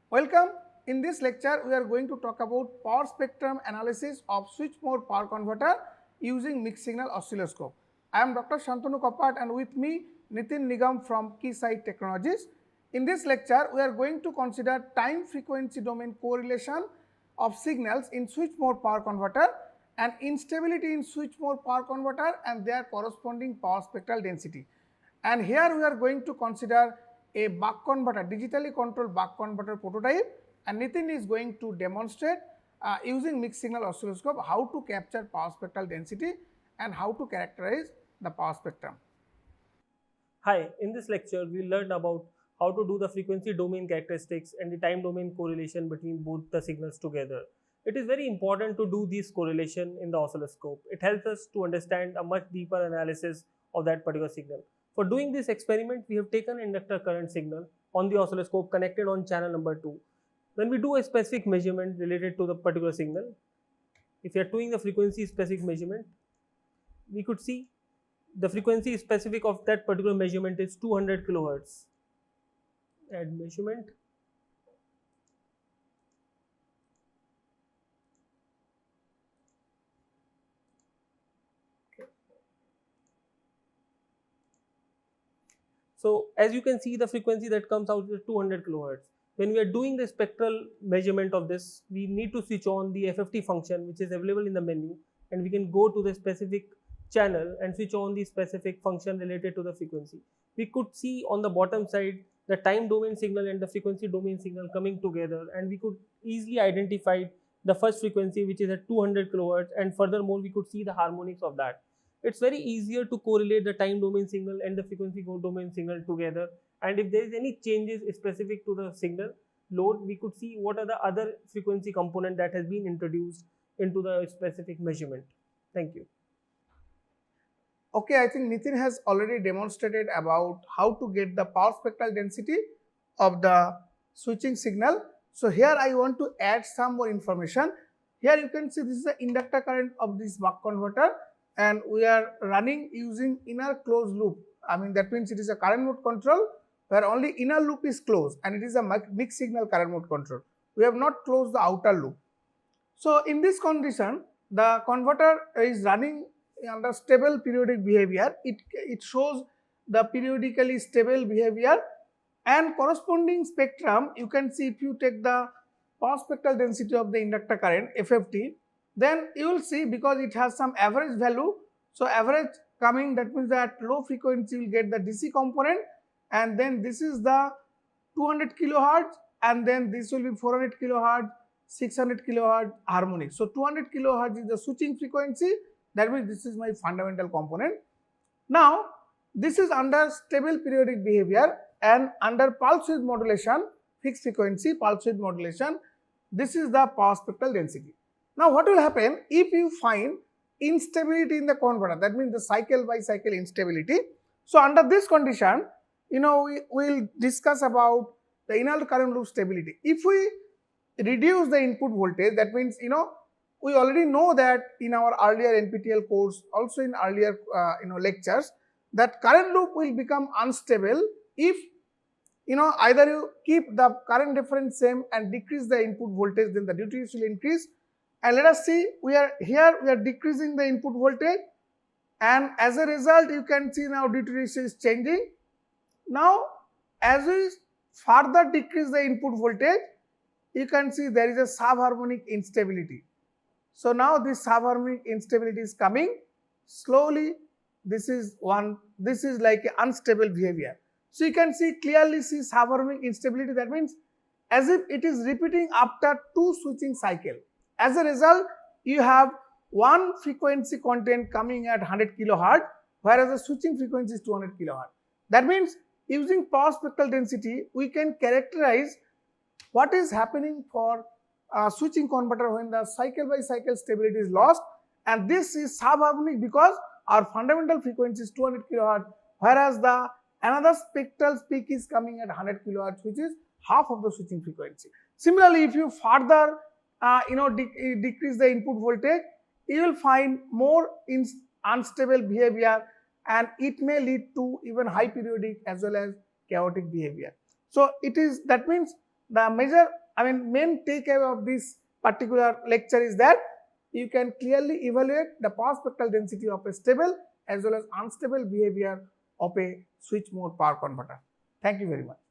Welcome. In this lecture, we are going to talk about power spectrum analysis of switch mode power converter using mixed signal oscilloscope. I am Dr. Shantanu Kapat and with me Nitin Nigam from Keysight Technologies. In this lecture, we are going to consider time frequency domain correlation of signals in switch mode power converter and instability in switch mode power converter and their corresponding power spectral density. And here we are going to consider a buck converter, digitally controlled buck converter prototype, and Nitin is going to demonstrate using mixed signal oscilloscope how to capture power spectral density and how to characterize the power spectrum. Hi, in this lecture we learned about how to do the frequency domain characteristics and the time domain correlation between both the signals together. It is very important to do this correlation in the oscilloscope. It helps us to understand a much deeper analysis of that particular signal. For doing this experiment, we have taken inductor current signal on the oscilloscope connected on channel number 2. When we do a specific measurement related to the particular signal, if we are doing the frequency specific measurement, we could see the frequency specific of that particular measurement is 200 kilohertz. Add measurement. So as you can see, the frequency that comes out is 200 kilohertz. When we are doing the spectral measurement of this, we need to switch on the FFT function which is available in the menu, and we can go to the specific channel and switch on the specific function related to the frequency. We could see on the bottom side the time domain signal and the frequency domain signal coming together, and we could easily identify the first frequency which is at 200 kilohertz, and furthermore we could see the harmonics of that. It's very easier to correlate the time domain signal and the frequency domain signal together, and if there is any changes specific to the signal load, we could see what are the other frequency component that has been introduced into the specific measurement. Thank you. Okay, I think Nitin has already demonstrated about how to get the power spectral density of the switching signal. So here I want to add some more information. Here you can see this is the inductor current of this buck converter, and we are running using inner closed loop. I mean, that means it is a current mode control where only inner loop is closed, and it is a mixed signal current mode control. We have not closed the outer loop. So in this condition, the converter is running under stable periodic behavior. It shows the periodically stable behavior, and corresponding spectrum you can see if you take the power spectral density of the inductor current FFT, then you will see because it has some average value. So average coming, that means that low frequency will get the DC component, and then this is the 200 kilohertz, and then this will be 400 kilohertz, 600 kilohertz harmonic. So 200 kilohertz is the switching frequency. That means this is my fundamental component. Now this is under stable periodic behavior, and under pulse width modulation, fixed frequency pulse width modulation, this is the power spectral density. Now what will happen if you find instability in the converter, that means the cycle by cycle instability. So under this condition, we will discuss about the inner current loop stability. If we reduce the input voltage, that means we already know that in our earlier NPTEL course, also in earlier lectures, that current loop will become unstable if either you keep the current difference same and decrease the input voltage, then the duty race will increase. And let us see, we are decreasing the input voltage, and as a result you can see now duty ratio is changing. Now as we further decrease the input voltage, you can see there is a sub-harmonic instability. So now this sub-harmonic instability is coming slowly. This is like an unstable behavior. So you can clearly see sub-harmonic instability. That means as if it is repeating after two switching cycle. As a result, you have one frequency content coming at 100 kilohertz, whereas the switching frequency is 200 kilohertz. That means using power spectral density, we can characterize what is happening for switching converter when the cycle by cycle stability is lost, and this is sub-harmonic because our fundamental frequency is 200 kilohertz, whereas the another spectral peak is coming at 100 kilohertz, which is half of the switching frequency. Similarly, if you further decrease the input voltage, you will find more unstable behavior, and it may lead to even high periodic as well as chaotic behavior. So it is, that means the main takeaway of this particular lecture is that you can clearly evaluate the power spectral density of a stable as well as unstable behavior of a switch mode power converter. Thank you very much.